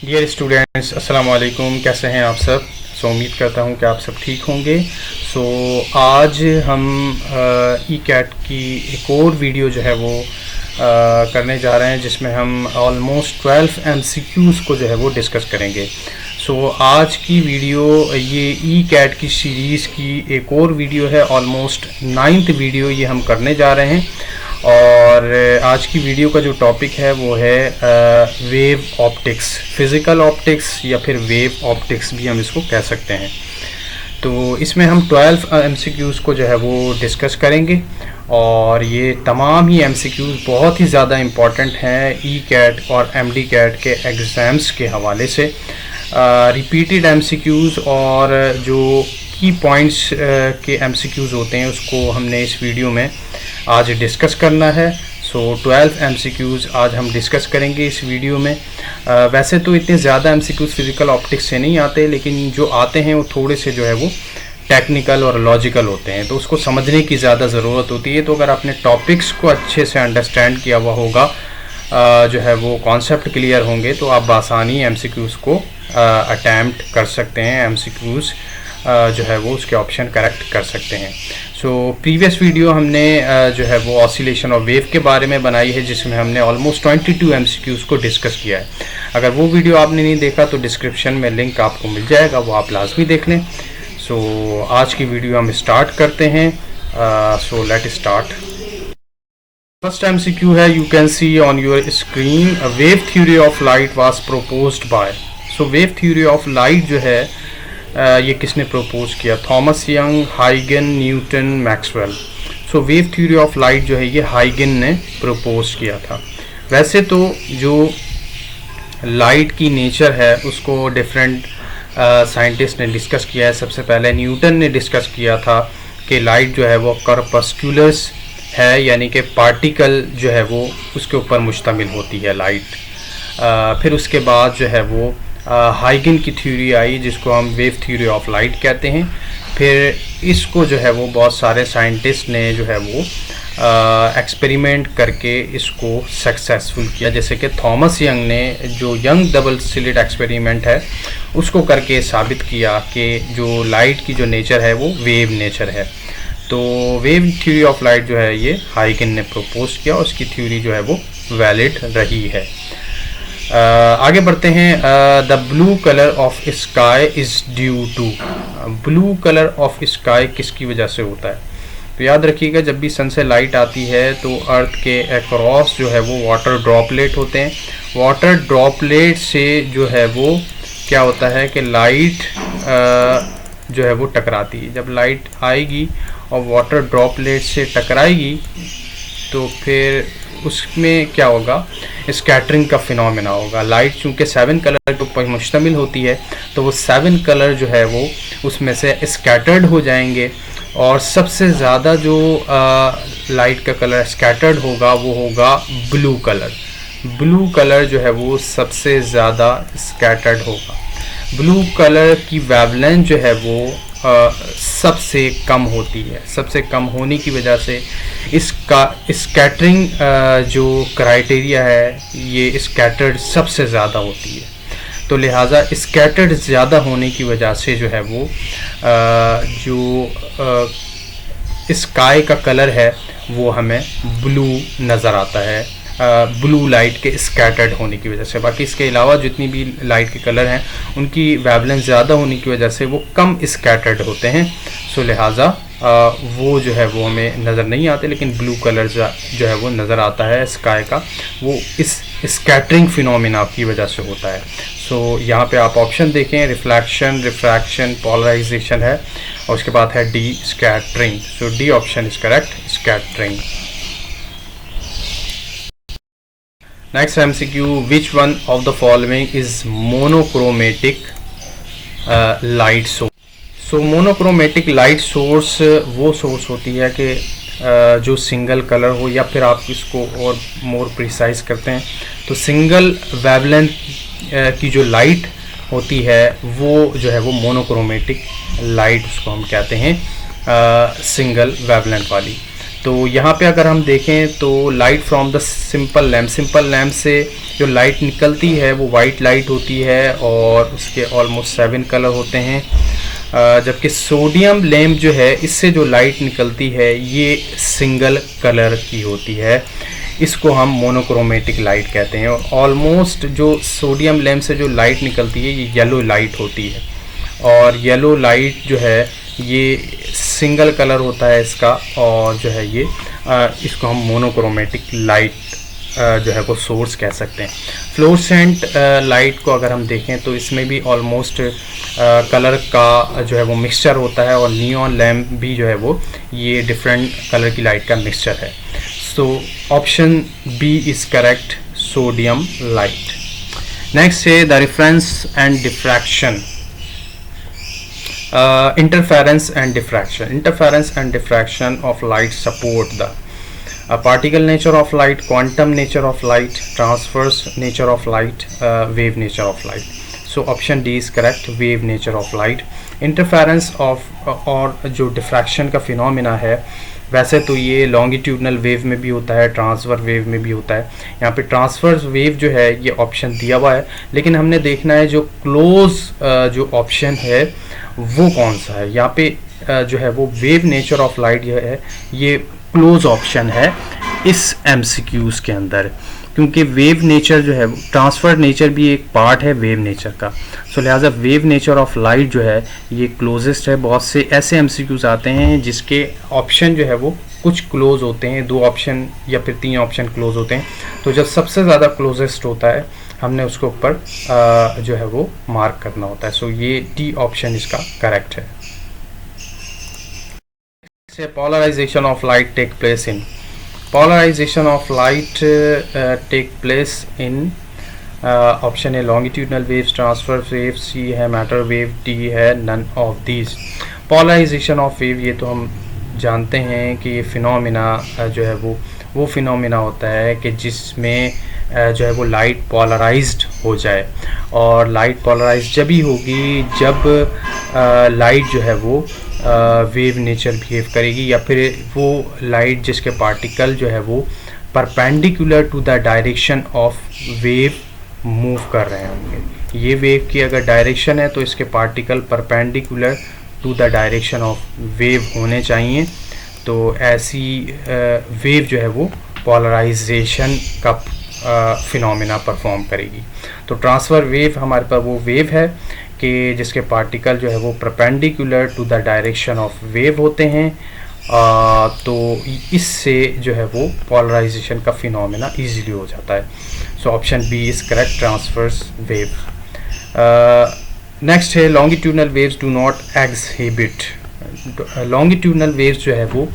Dear students, अस्सलाम वालेकुम। कैसे हैं आप सब? उम्मीद करता हूं कि आप सब ठीक होंगे। आज हम ई कैट की एक और वीडियो जो है वो करने जा रहे हैं, जिसमें हम ऑलमोस्ट 12 MCQs को जो है वो डिस्कस करेंगे। आज की वीडियो ये ई कैट की सीरीज़ की एक और वीडियो है, ऑलमोस्ट 9th वीडियो ये हम करने जा रहे हैं। और आज की वीडियो का जो टॉपिक है वो है वेव ऑप्टिक्स, फिज़िकल ऑप्टिक्स या फिर वेव ऑप्टिक्स भी हम इसको कह सकते हैं। तो इसमें हम 12 MCQs को जो है वो डिस्कस करेंगे, और ये तमाम ही MCQs बहुत ही ज़्यादा इम्पॉर्टेंट हैं ई कैट और MD कैट के एग्ज़ाम्स के हवाले से। रिपीटेड MCQs और जो की पॉइंट्स के MCQs होते हैं उसको हमने इस वीडियो में आज डिस्कस करना है। 12 MCQs आज हम डिस्कस करेंगे इस वीडियो में। वैसे तो इतने ज़्यादा MCQs फिज़िकल ऑप्टिक्स से नहीं आते, लेकिन जो आते हैं वो थोड़े से जो है वो टेक्निकल और लॉजिकल होते हैं, तो उसको समझने की ज़्यादा ज़रूरत होती है। तो अगर आपने टॉपिक्स को अच्छे से अंडरस्टैंड किया हुआ होगा, जो है वो कॉन्सेप्ट क्लियर होंगे, तो आप बासानी MCQs को अटैम्प्ट कर सकते हैं। MCQs जो है वो उसके ऑप्शन करेक्ट कर सकते हैं। प्रीवियस वीडियो हमने जो है वो ऑसिलेशन और वेव के बारे में बनाई है, जिसमें हमने ऑलमोस्ट 22 MCQs को डिस्कस किया है। अगर वो वीडियो आपने नहीं देखा तो डिस्क्रिप्शन में लिंक आपको मिल जाएगा, वो आप लाजमी देख लें। आज की वीडियो हम स्टार्ट करते हैं। Let start. फर्स्ट MCQ है, you can see on your screen, wave theory of light was proposed by. Wave theory of light जो है ये किसने प्रपोज किया? थॉमस यंग, हाइगन, Newton, Maxwell. Wave theory of light जो है ये हाइगन ने प्रपोज किया था। वैसे तो जो लाइट की नेचर है उसको डिफरेंट साइंटिस्ट ने डिस्कस किया है। सबसे पहले न्यूटन ने डिस्कस किया था कि लाइट जो है वो कर्पस्कुलर्स है, यानी कि पार्टिकल जो है वो उसके ऊपर मुश्तमिल होती है लाइट। फिर उसके बाद जो है वो हाइगन की थ्योरी आई, जिसको हम वेव थ्योरी ऑफ लाइट कहते हैं। फिर इसको जो है वो बहुत सारे साइंटिस्ट ने जो है वो एक्सपेरिमेंट करके इसको सक्सेसफुल किया। जैसे कि थॉमस यंग ने जो यंग डबल स्लिट एक्सपेरिमेंट है उसको करके साबित किया कि जो लाइट की जो नेचर है वो वेव नेचर है। तो वेव थ्योरी ऑफ लाइट जो है ये हाइगन ने प्रपोज किया, और उसकी थ्योरी जो है वो वैलिड रही है। आगे बढ़ते हैं। The blue colour of sky is due to. Blue colour of sky किसकी वजह से होता है? तो याद रखिएगा, जब भी सन से लाइट आती है तो अर्थ के अक्रॉस जो है वो वाटर ड्रॉपलेट होते हैं। वाटर ड्रॉपलेट से जो है वो क्या होता है कि लाइट जो है वो टकराती है। जब लाइट आएगी और वाटर ड्रॉपलेट से टकराएगी तो फिर उसमें क्या होगा? स्कैटरिंग का फिनोमेना होगा। लाइट चूँकि 7 कलर के ऊपर मुश्तमिल होती है, तो वो 7 कलर जो है वो उसमें से स्कैटर्ड हो जाएंगे, और सबसे ज़्यादा जो लाइट का कलर स्कैटर्ड होगा वो होगा ब्लू कलर। ब्लू कलर जो है वो सबसे ज़्यादा स्कैटर्ड होगा। ब्लू कलर की वेवलेंथ जो है वो सबसे कम होती है। सबसे कम होने की वजह से इसका स्कैटरिंग जो क्राइटेरिया है ये स्कैटर्ड सबसे ज़्यादा होती है। तो लिहाजा स्कैटर्ड ज़्यादा होने की वजह से जो है वो जो स्काई का कलर है वो हमें ब्लू नज़र आता है, ब्लू लाइट के स्कैटर्ड होने की वजह से। बाकी इसके अलावा जितनी भी लाइट के कलर हैं उनकी वेवलेंथ ज़्यादा होने की वजह से वो कम स्कैटर्ड होते हैं। लिहाजा वो जो है वो हमें नज़र नहीं आते, लेकिन ब्लू कलर जो है वो नज़र आता है स्काई का, वो इस स्कैटरिंग फिनोमेना की वजह से होता है। यहाँ पे आप ऑप्शन देखें, रिफ्लेक्शन, रिफ्रैक्शन, पोलराइजेशन है, और उसके बाद है D, scattering. D option is correct, scattering. Next MCQ, which one of the following is monochromatic light source. Monochromatic light source वो सोर्स होती है कि जो सिंगल कलर हो, या फिर आप इसको और मोर प्रिसाइज करते हैं तो सिंगल वेवलेंथ की जो लाइट होती है वो जो है वो मोनोक्रोमेटिक लाइट उसको हम कहते हैं, सिंगल वेवलेंथ वाली। तो यहाँ पे अगर हम देखें तो light from the simple lamp से जो लाइट निकलती है वो वाइट लाइट होती है और उसके ऑलमोस्ट 7 कलर होते हैं, जबकि सोडियम लैम्प जो है इससे जो लाइट निकलती है ये सिंगल कलर की होती है। इसको हम मोनोक्रोमेटिक लाइट कहते हैं। और ऑलमोस्ट जो सोडियम लैम्प से जो लाइट निकलती है ये येलो लाइट होती है, और येलो लाइट जो है ये सिंगल कलर होता है इसका, और जो है ये इसको हम मोनोक्रोमेटिक लाइट जो है वो सोर्स कह सकते हैं। फ्लोरेसेंट लाइट को अगर हम देखें तो इसमें भी ऑलमोस्ट कलर का जो है वो मिक्सचर होता है, और नियॉन लैम्प भी जो है वो ये डिफरेंट कलर की लाइट का मिक्सचर है। So option B is correct, sodium light. Next है interference and diffraction. Interference and diffraction. Interference and diffraction of light support the particle nature of light, quantum nature of light, transverse nature of light, wave nature of light. So option D is correct, wave nature of light. Interference of और जो diffraction का phenomena है वैसे तो ये longitudinal wave में भी होता है, ट्रांसफर वेव में भी होता है। यहाँ पे ट्रांसफर वेव जो है ये ऑप्शन दिया हुआ है, लेकिन हमने देखना है जो क्लोज जो ऑप्शन है वो कौन सा है। यहाँ पे जो है वो वेव नेचर ऑफ लाइट जो है ये क्लोज ऑप्शन है इस एमसीक्यूज के अंदर, क्योंकि वेव नेचर जो है ट्रांसफर नेचर भी एक पार्ट है वेव नेचर का। सो लिहाजा वेव नेचर ऑफ लाइट जो है ये क्लोजेस्ट है। बहुत से ऐसे एमसीक्यूज आते हैं जिसके ऑप्शन जो है वो कुछ क्लोज होते हैं, 2 ऑप्शन या फिर 3 ऑप्शन क्लोज होते हैं। तो जब सबसे ज़्यादा क्लोजेस्ट होता है हमने उसके ऊपर जो है वो मार्क करना होता है। सो ये डी ऑप्शन इसका करेक्ट है। Polarisation of light take place in polarization of light take place in option A longitudinal waves, transverse wave, C है matter wave, D है none of these। polarization of wave ये तो हम जानते हैं कि ये फिनोमिना जो है वो फिनोमिना होता है कि जिसमें जो है वो लाइट पोलराइज्ड हो जाए, और लाइट पोलराइज्ड जब ही होगी जब लाइट जो है वो वेव नेचर बिहेव करेगी, या फिर वो लाइट जिसके पार्टिकल जो है वो perpendicular to the direction of wave move कर रहे होंगे। ये वेव की अगर डायरेक्शन है तो इसके particle perpendicular to the direction of wave होने चाहिए। तो ऐसी वेव जो है वो पोलराइजेशन का फिनोमिना परफॉर्म करेगी। तो ट्रांसफर वेव हमारे पास वो वेव है कि जिसके पार्टिकल जो है वो perpendicular to the direction of wave होते हैं, तो इससे जो है वो पोलराइजेशन का फिनोमिना इजीली हो जाता है। So option B is correct, transverse wave. Next है longitudinal waves do not exhibit. Longitudinal waves जो है वो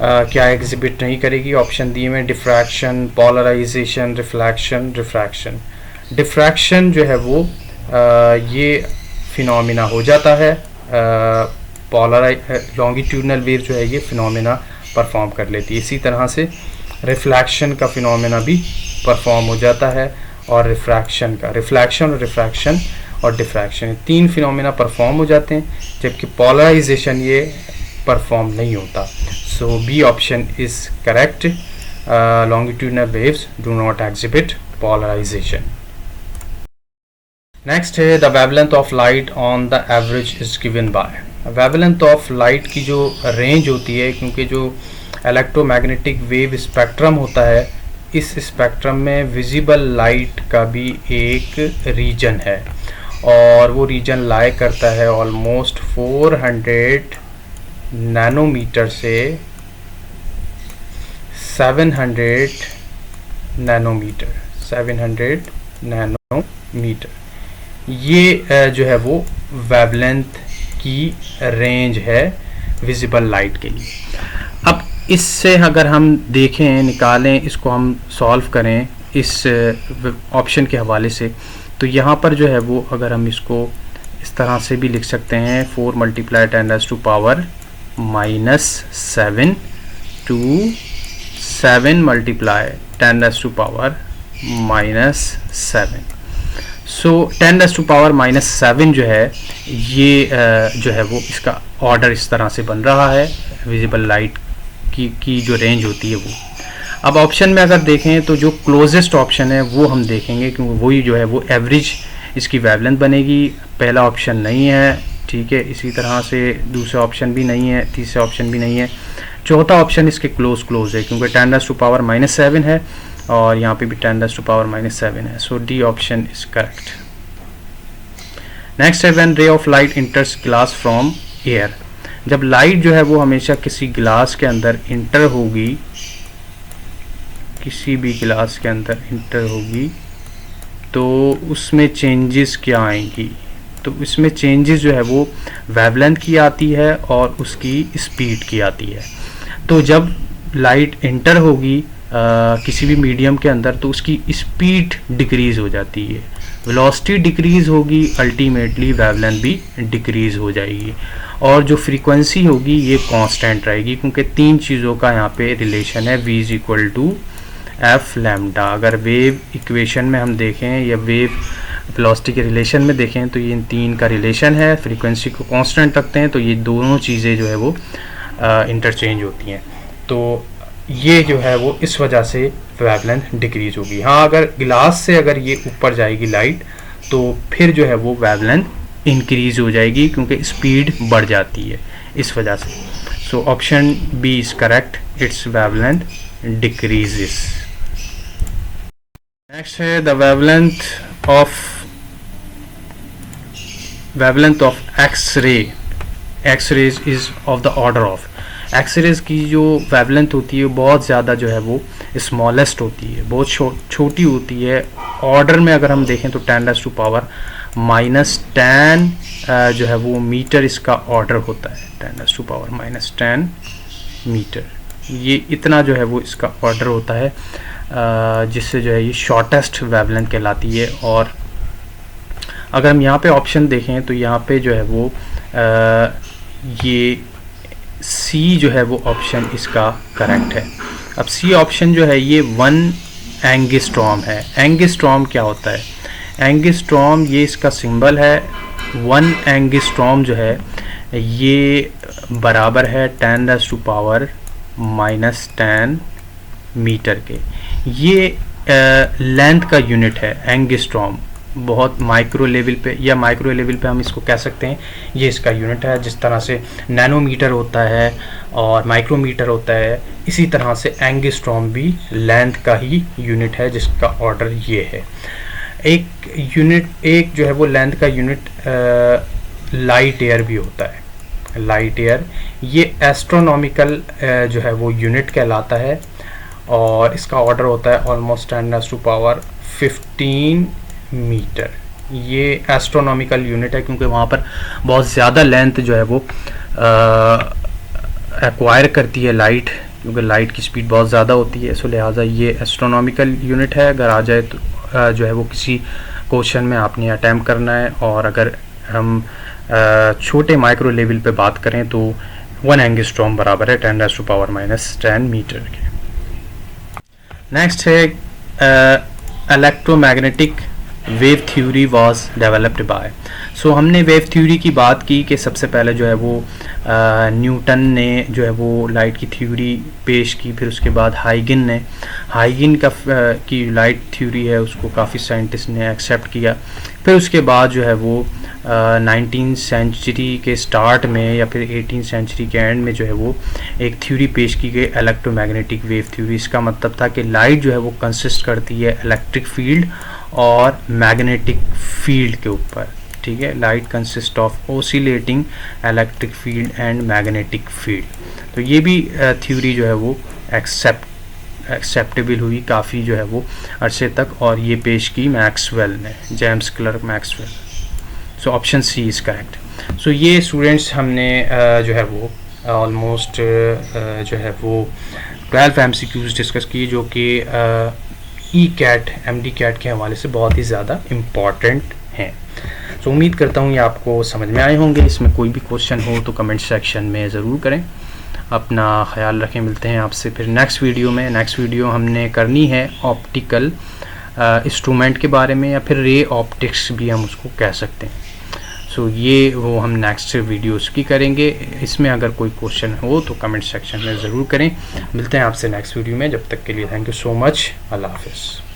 क्या एग्जिबिट नहीं करेगी। ऑप्शन डी में diffraction, polarisation, reflection, refraction. Diffraction जो है वो ये फिनोमिना हो जाता है, लॉन्गिट्यूडनल वेव जो है ये फिनोमिना परफॉर्म कर लेती है। इसी तरह से रिफ्लेक्शन का फिनोमिना भी परफॉर्म हो जाता है, और रिफ्रैक्शन का, रिफ्लेक्शन और रिफ्रैक्शन और डिफ्रैक्शन 3 फिनोमिना परफॉर्म हो जाते हैं, जबकि पोलराइजेशन ये परफॉर्म नहीं होता। So B option is correct, longitudinal waves do not exhibit polarisation. Next है the wavelength of light on the average is given by. Wavelength of light की जो रेंज होती है, क्योंकि जो इलेक्ट्रोमैग्नेटिक वेव स्पेक्ट्रम होता है इस स्पेक्ट्रम में विजिबल लाइट का भी एक रीजन है, और वो रीजन लाई करता है ऑलमोस्ट 400 नैनोमीटर से 700 नैनोमीटर, 700 नैनोमीटर। ये जो है वो वेवलेंथ की रेंज है विजिबल लाइट के लिए। अब इससे अगर हम देखें, निकालें, इसको हम सॉल्व करें इस ऑप्शन के हवाले से, तो यहाँ पर जो है वो अगर हम इसको इस तरह से भी लिख सकते हैं 4 × 10⁻⁻⁷ to 7 × 10⁻⁻⁷। सो 10⁻⁻⁷ जो है ये जो है वो इसका ऑर्डर इस तरह से बन रहा है विजिबल लाइट की जो रेंज होती है वो। अब ऑप्शन में अगर देखें तो जो क्लोजेस्ट ऑप्शन है वो हम देखेंगे, क्योंकि वही जो है वो एवरेज इसकी वेवलेंथ बनेगी। पहला ऑप्शन नहीं है, ठीक है, इसी तरह से दूसरा ऑप्शन भी नहीं है, तीसरा ऑप्शन भी नहीं है, चौथा ऑप्शन इसके क्लोज है क्योंकि 10⁻⁻7 है और यहाँ पे भी 10⁻⁻7 है। So D option is correct. Next है when ray of light enters glass from air. जब लाइट जो है वो हमेशा किसी ग्लास के अंदर इंटर होगी, किसी भी ग्लास के अंदर इंटर होगी तो उसमें चेंजेस क्या आएंगी, तो इसमें चेंजेस जो है वो वेवलेंथ की आती है और उसकी स्पीड की आती है। तो जब लाइट इंटर होगी किसी भी मीडियम के अंदर तो उसकी स्पीड डिक्रीज हो जाती है, वेलोसिटी डिक्रीज होगी, अल्टीमेटली वेवलेंथ भी डिक्रीज हो जाएगी और जो फ्रीक्वेंसी होगी ये कांस्टेंट रहेगी, क्योंकि तीन चीज़ों का यहाँ पे रिलेशन है, v is equal to F lambda. अगर वेव इक्वेशन में हम देखें या वेव वेलोसिटी के रिलेशन में देखें तो ये इन तीन का रिलेशन है, फ्रीक्वेंसी को कांस्टेंट रखते हैं तो ये दोनों चीज़ें जो है वो इंटरचेंज होती हैं। तो ये जो है वो इस वजह से वेवलेंथ डिक्रीज होगी। हाँ, अगर ग्लास से अगर ये ऊपर जाएगी लाइट तो फिर जो है वो वेवलेंथ इंक्रीज हो जाएगी क्योंकि स्पीड बढ़ जाती है इस वजह से। So option B is correct, its wavelength decreases. Next है the wavelength of X-rays is of the order of. X-rays की जो वेवलेंथ होती है बहुत ज़्यादा जो है वो स्मॉलेस्ट होती है, बहुत छोटी होती है। ऑर्डर में अगर हम देखें तो 10⁻⁻10 जो है वो मीटर इसका ऑर्डर होता है, 10⁻⁻10 मीटर, ये इतना जो है वो इसका ऑर्डर होता है, जिससे जो है ये शॉर्टेस्ट वेवलेंथ कहलाती है। और अगर हम यहाँ पे ऑप्शन देखें तो यहाँ पे जो है वो ये सी जो है वो ऑप्शन इसका करेक्ट है। अब सी ऑप्शन जो है ये 1 एंगस्ट्रॉम है। एंगस्ट्रॉम क्या होता है? एंगस्ट्रॉम ये इसका सिंबल है। 1 एंगस्ट्रॉम जो है ये बराबर है 10⁻⁻10 मीटर के। ये लेंथ का यूनिट है एंगस्ट्रॉम, बहुत माइक्रो लेवल पे या माइक्रो लेवल पे हम इसको कह सकते हैं, ये इसका यूनिट है। जिस तरह से नैनोमीटर होता है और माइक्रोमीटर होता है, इसी तरह से एंगस्ट्रॉम भी लेंथ का ही यूनिट है जिसका ऑर्डर ये है। एक जो है वो लेंथ का यूनिट लाइट ईयर भी होता है। लाइट ईयर ये एस्ट्रोनॉमिकल जो है वो यूनिट कहलाता है और इसका ऑर्डर होता है ऑलमोस्ट 10⁻15 मीटर। ये एस्ट्रोनॉमिकल यूनिट है क्योंकि वहाँ पर बहुत ज़्यादा लेंथ जो है वो एक्वायर करती है लाइट, क्योंकि लाइट की स्पीड बहुत ज़्यादा होती है। सो लिहाजा ये एस्ट्रोनॉमिकल यूनिट है। अगर आ जाए तो जो है वो किसी क्वेश्चन में आपने अटैम्प्ट करना है। और अगर हम छोटे माइक्रो लेवल पे बात करें तो 1 एंगस्ट्रॉम बराबर है 10⁻⁻10 मीटर के। नेक्स्ट है electromagnetic wave theory was developed by. So हमने वेव थ्योरी की बात की कि सबसे पहले जो है वो न्यूटन ने जो है वो लाइट की थ्योरी पेश की, फिर उसके बाद हाइगन की लाइट थ्योरी है उसको काफ़ी साइंटिस्ट ने एक्सेप्ट किया। फिर उसके बाद जो है वो 19th सेंचुरी के स्टार्ट में या फिर 18th सेंचुरी के एंड में जो है वो एक थ्योरी पेश की गई इलेक्ट्रोमैग्नेटिक वेव थ्योरी। इसका मतलब था कि लाइट जो है वो कंसिस्ट करती है इलेक्ट्रिक फील्ड और मैग्नेटिक फील्ड के ऊपर, ठीक है। Light consist of oscillating electric field and magnetic field. तो ये भी थ्योरी जो है वो एक्सेप्टेबल हुई काफ़ी जो है वो अरसे तक, और ये पेश की मैक्सवेल ने, James Clerk Maxwell. So option C is correct. So ये स्टूडेंट्स हमने जो है वो ऑलमोस्ट जो है वो 12 MCQs डिस्कस की, जो कि ई-कैट MD-कैट के हवाले से बहुत ही ज़्यादा इम्पॉर्टेंट हैं। सो उम्मीद करता हूँ ये आपको समझ में आए होंगे। इसमें कोई भी क्वेश्चन हो तो कमेंट सेक्शन में ज़रूर करें। अपना ख्याल रखें, मिलते हैं आपसे फिर नेक्स्ट वीडियो में। नेक्स्ट वीडियो हमने करनी है ऑप्टिकल इंस्ट्रूमेंट के बारे में, या फिर रे ऑप्टिक्स भी हम उसको कह सकते हैं। सो ये वो हम नेक्स्ट वीडियोस की करेंगे। इसमें अगर कोई क्वेश्चन हो तो कमेंट सेक्शन में ज़रूर करें। मिलते हैं आपसे नेक्स्ट वीडियो में, जब तक के लिए थैंक यू सो मच। अल्लाह हाफ़िज़।